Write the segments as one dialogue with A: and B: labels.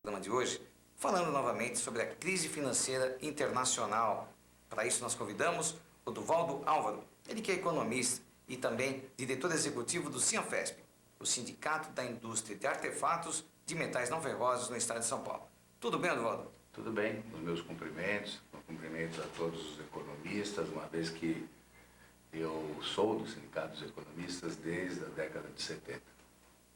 A: programa de hoje, falando novamente sobre a crise financeira internacional. Para isso nós convidamos o Duvaldo Álvaro, ele que é economista e também diretor executivo do Cianfesp, o Sindicato da Indústria de Artefatos de Metais Não Ferrosos no estado de São Paulo. Tudo bem, Duvaldo?
B: Tudo bem, os meus cumprimentos a todos os economistas, uma vez que eu sou do Sindicato dos Economistas desde a década de 70.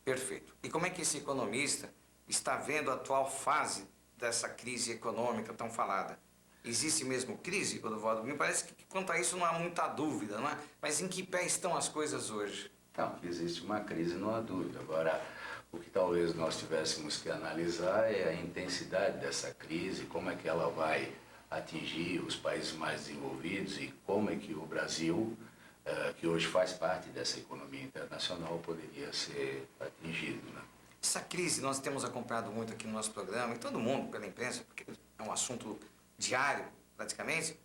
A: Perfeito. E como é que esse economista está vendo a atual fase dessa crise econômica tão falada? Existe mesmo crise, Duvaldo? Me parece que quanto a isso não há muita dúvida, não é? Mas em que pé estão as coisas hoje?
B: Não, existe uma crise, não há dúvida. Agora, o que talvez nós tivéssemos que analisar é a intensidade dessa crise, como é que ela vai atingir os países mais desenvolvidos e como é que o Brasil, que hoje faz parte dessa economia internacional, poderia ser atingido, né?
A: Essa crise nós temos acompanhado muito aqui no nosso programa, e todo mundo pela imprensa, porque é um assunto diário, praticamente.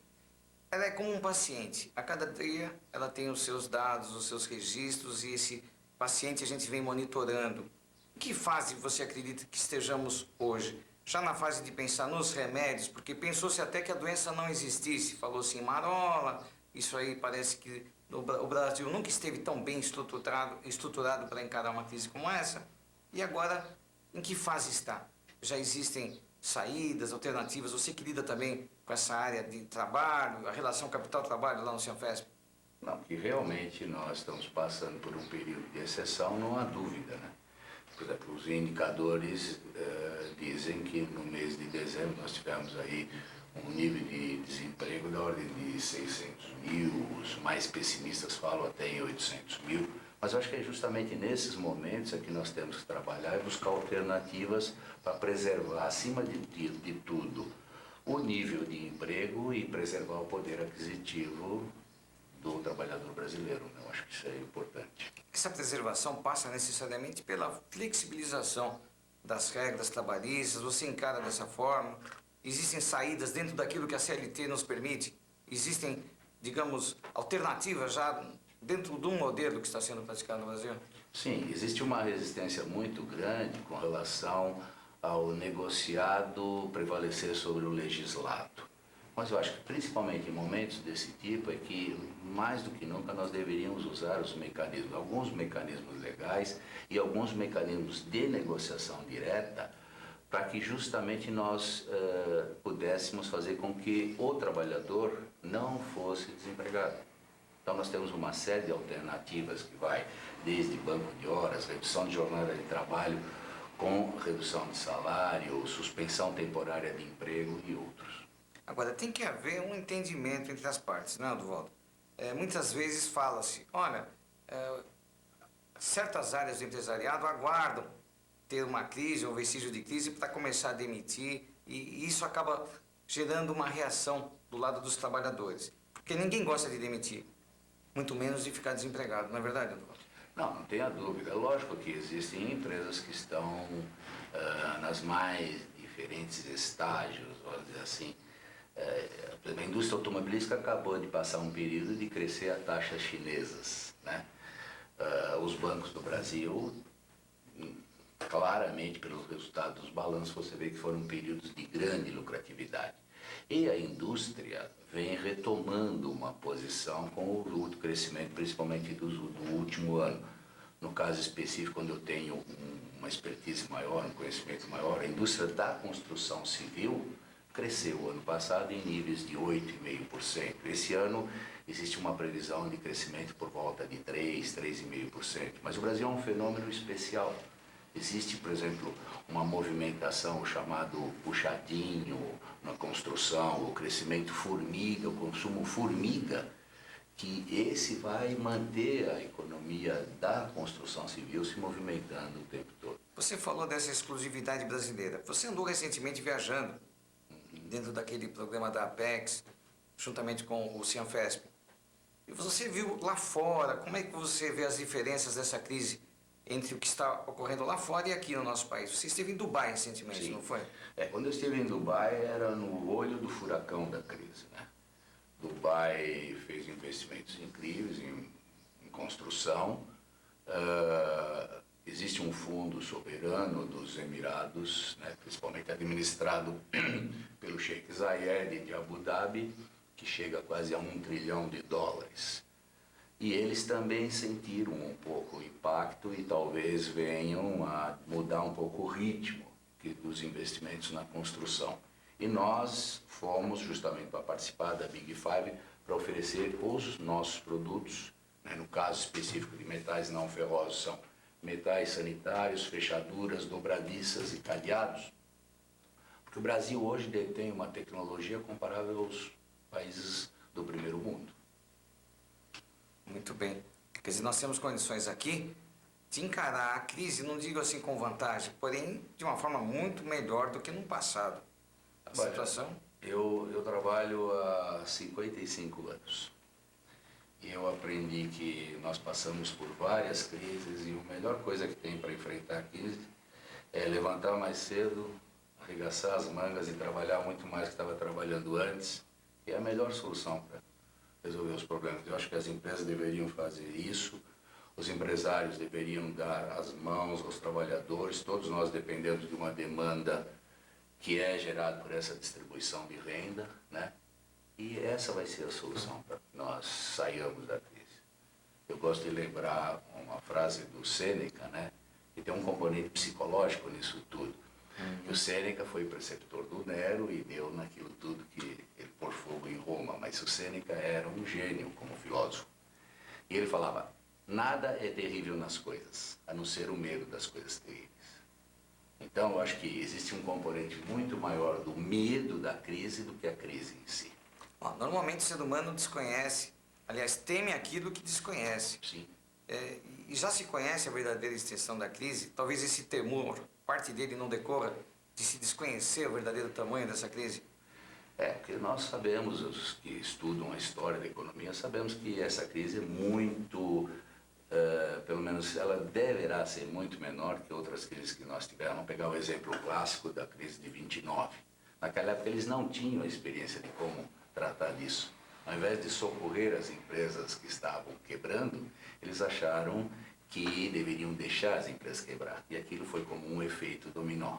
A: Ela é como um paciente. A cada dia ela tem os seus dados, os seus registros, e esse paciente a gente vem monitorando. Em que fase você acredita que estejamos hoje? Já na fase de pensar nos remédios, porque pensou-se até que a doença não existisse. Falou-se em marola, isso aí parece que o Brasil nunca esteve tão bem estruturado para encarar uma crise como essa. E agora, em que fase está? Já existem saídas, alternativas? Você que lida também com essa área de trabalho, a relação capital-trabalho lá no Cianfesp?
B: Não, que realmente nós estamos passando por um período de exceção, não há dúvida, né? Por exemplo, os indicadores dizem que no mês de dezembro nós tivemos aí um nível de desemprego da ordem de 600 mil, os mais pessimistas falam até em 800 mil, mas eu acho que é justamente nesses momentos é que nós temos que trabalhar e buscar alternativas para preservar, acima de tudo, o nível de emprego e preservar o poder aquisitivo do trabalhador brasileiro, né? Eu acho que isso é importante.
A: Essa preservação passa necessariamente pela flexibilização das regras trabalhistas. Você encara dessa forma? Existem saídas dentro daquilo que a CLT nos permite? Existem, digamos, alternativas já dentro de um modelo que está sendo praticado no Brasil?
B: Sim, existe uma resistência muito grande com relação ao negociado prevalecer sobre o legislado. Mas eu acho que principalmente em momentos desse tipo é que mais do que nunca nós deveríamos usar os mecanismos, alguns mecanismos legais e alguns mecanismos de negociação direta para que justamente nós pudéssemos fazer com que o trabalhador não fosse desempregado. Então nós temos uma série de alternativas que vai desde banco de horas, redução de jornada de trabalho com redução de salário, suspensão temporária de emprego e outros.
A: Agora, tem que haver um entendimento entre as partes, não é, Duvaldo? Muitas vezes fala-se, olha, certas áreas do empresariado aguardam ter uma crise, um vestígio de crise para começar a demitir, e isso acaba gerando uma reação do lado dos trabalhadores. Porque ninguém gosta de demitir, muito menos de ficar desempregado, não é verdade, Duvaldo?
B: Não tenha dúvida. Lógico que existem empresas que estão nas mais diferentes estágios, vamos dizer assim. A indústria automobilística acabou de passar um período de crescer a taxas chinesas, né? Os bancos do Brasil, claramente pelos resultados dos balanços, você vê que foram períodos de grande lucratividade. E a indústria vem retomando uma posição com o crescimento, principalmente do último ano. No caso específico, quando eu tenho uma expertise maior, um conhecimento maior, a indústria da construção civil cresceu ano passado em níveis de 8,5%. Esse ano existe uma previsão de crescimento por volta de 3,5%. Mas o Brasil é um fenômeno especial. Existe, por exemplo, uma movimentação chamado puxadinho na construção, o crescimento formiga, o consumo formiga, que esse vai manter a economia da construção civil se movimentando o tempo todo.
A: Você falou dessa exclusividade brasileira. Você andou recentemente viajando dentro daquele programa da Apex, juntamente com o Cianfesp. E você viu lá fora, como é que você vê as diferenças dessa crise entre o que está ocorrendo lá fora e aqui no nosso país? Você esteve em Dubai recentemente,
B: Sim.
A: Não foi?
B: Quando eu estive em Dubai era no olho do furacão da crise, né? Dubai fez investimentos incríveis em construção existe um fundo soberano dos Emirados, né, principalmente administrado pelo Sheikh Zayed de Abu Dhabi, que chega quase a $1 trilhão. E eles também sentiram um pouco o impacto e talvez venham a mudar um pouco o ritmo dos investimentos na construção. E nós fomos justamente para participar da Big Five para oferecer os nossos produtos, né, no caso específico de metais não ferrosos, são metais sanitários, fechaduras, dobradiças e cadeados. Porque o Brasil hoje detém uma tecnologia comparável aos países do primeiro mundo.
A: Muito bem. Quer dizer, nós temos condições aqui de encarar a crise, não digo assim com vantagem, porém de uma forma muito melhor do que no passado. A situação...
B: Eu trabalho há 55 anos. E eu aprendi que nós passamos por várias crises e a melhor coisa que tem para enfrentar a crise é levantar mais cedo, arregaçar as mangas e trabalhar muito mais do que estava trabalhando antes, que é a melhor solução para resolver os problemas. Eu acho que as empresas deveriam fazer isso, os empresários deveriam dar as mãos aos trabalhadores, todos nós dependemos de uma demanda que é gerada por essa distribuição de renda, né? E essa vai ser a solução para que nós saiamos da crise. Eu gosto de lembrar uma frase do Sêneca, né? Que tem um componente psicológico nisso tudo. O Sêneca foi preceptor do Nero e deu naquilo tudo que ele pôs fogo em Roma, mas o Sêneca era um gênio como filósofo. E ele falava, nada é terrível nas coisas, a não ser o medo das coisas terríveis. Então, eu acho que existe um componente muito maior do medo da crise do que a crise em si.
A: Normalmente o ser humano desconhece, aliás, teme aquilo que desconhece.
B: Sim.
A: E já se conhece a verdadeira extensão da crise, talvez esse temor, parte dele não decorra de se desconhecer o verdadeiro tamanho dessa crise.
B: Porque nós sabemos, os que estudam a história da economia, sabemos que essa crise é muito, pelo menos ela deverá ser muito menor que outras crises que nós tivemos. Vamos pegar o exemplo clássico da crise de 29. Naquela época eles não tinham a experiência de como tratar disso. Ao invés de socorrer as empresas que estavam quebrando, eles acharam que deveriam deixar as empresas quebrar. E aquilo foi como um efeito dominó.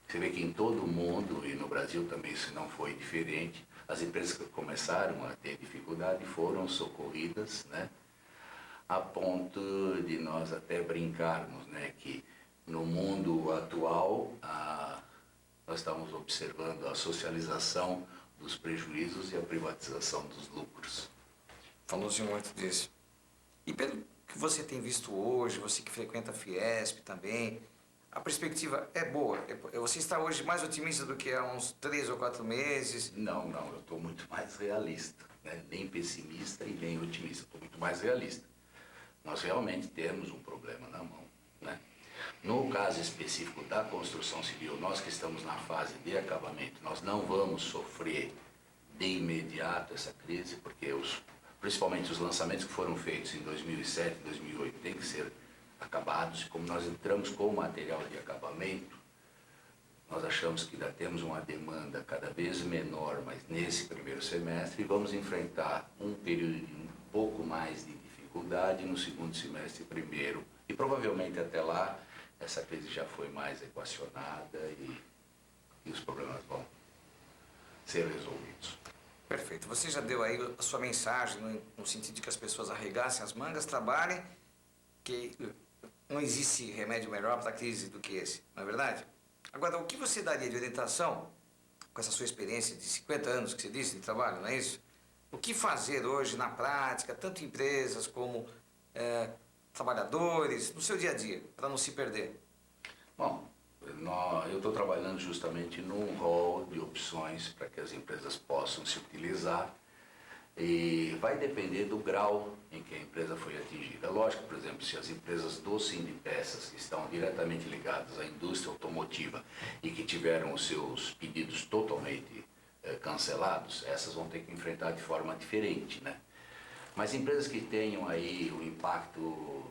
B: Você vê que em todo o mundo, e no Brasil também isso não foi diferente, as empresas que começaram a ter dificuldade foram socorridas, né? A ponto de nós até brincarmos, né, que no mundo atual nós estamos observando a socialização dos prejuízos e a privatização dos lucros.
A: Falou-se muito disso. E pelo que você tem visto hoje, você que frequenta a Fiesp também, a perspectiva é boa? Você está hoje mais otimista do que há uns 3 ou 4 meses?
B: Não, eu estou muito mais realista, né? Nem pessimista e nem otimista, estou muito mais realista. Nós realmente temos um problema na mão, né? No caso específico da construção civil, nós que estamos na fase de acabamento, nós não vamos sofrer de imediato essa crise, porque principalmente os lançamentos que foram feitos em 2007 e 2008 têm que ser acabados. Como nós entramos com o material de acabamento, nós achamos que ainda temos uma demanda cada vez menor, mas nesse primeiro semestre vamos enfrentar um período de um pouco mais de dificuldade no segundo semestre primeiro. E provavelmente até lá essa crise já foi mais equacionada e os problemas vão ser resolvidos.
A: Perfeito. Você já deu aí a sua mensagem no sentido de que as pessoas arregassem as mangas, trabalhem, que não existe remédio melhor para a crise do que esse, não é verdade? Agora, o que você daria de orientação, com essa sua experiência de 50 anos que você disse de trabalho, não é isso? O que fazer hoje na prática, tanto empresas como trabalhadores, no seu dia a dia, para não se perder?
B: Bom, eu estou trabalhando justamente num rol de opções para que as empresas possam se utilizar e vai depender do grau em que a empresa foi atingida. Lógico, por exemplo, se as empresas do Sindipeças que estão diretamente ligadas à indústria automotiva e que tiveram os seus pedidos totalmente cancelados, essas vão ter que enfrentar de forma diferente, né? Mas empresas que tenham aí o impacto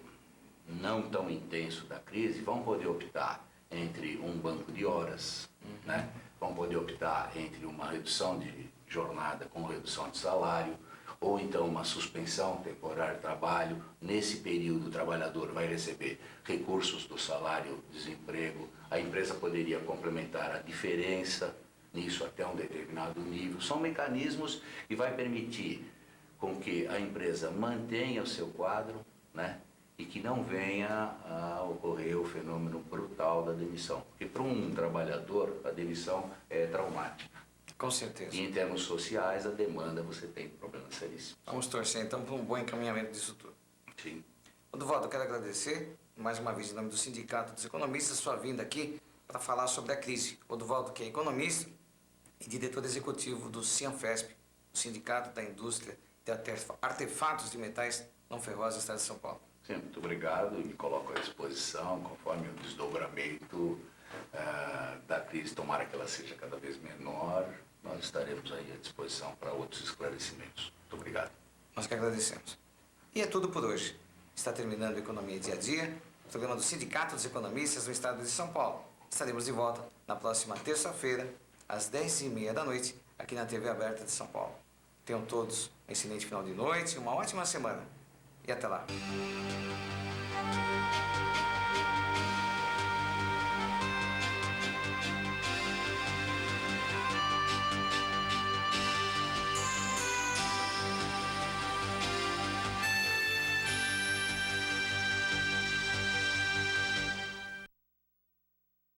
B: não tão intenso da crise vão poder optar entre um banco de horas, né? Vão poder optar entre uma redução de jornada com redução de salário, ou então uma suspensão temporária de trabalho. Nesse período, o trabalhador vai receber recursos do salário-desemprego, a empresa poderia complementar a diferença nisso até um determinado nível. São mecanismos que vai permitir com que a empresa mantenha o seu quadro, né? E que não venha a ocorrer o fenômeno brutal da demissão. Porque para um trabalhador, a demissão é traumática.
A: Com certeza.
B: E em termos sociais, a demanda, você tem problemas seríssimos.
A: Vamos torcer então por um bom encaminhamento disso tudo.
B: Sim.
A: Oduvaldo, eu quero agradecer mais uma vez em nome do Sindicato dos Economistas sua vinda aqui para falar sobre a crise. Oduvaldo, que é economista e diretor executivo do Cianfesp, o Sindicato da Indústria de Artefatos de Metais Não Ferrosos do Estado de São Paulo.
B: Sim, muito obrigado e me coloco à disposição conforme o desdobramento da crise, tomara que ela seja cada vez menor, nós estaremos aí à disposição para outros esclarecimentos. Muito obrigado.
A: Nós que agradecemos. E é tudo por hoje. Está terminando o Economia Dia a Dia, o programa do Sindicato dos Economistas do Estado de São Paulo. Estaremos de volta na próxima terça-feira, às 10h30 da noite, aqui na TV Aberta de São Paulo. Tenham todos um excelente final de noite, uma ótima semana. E até lá.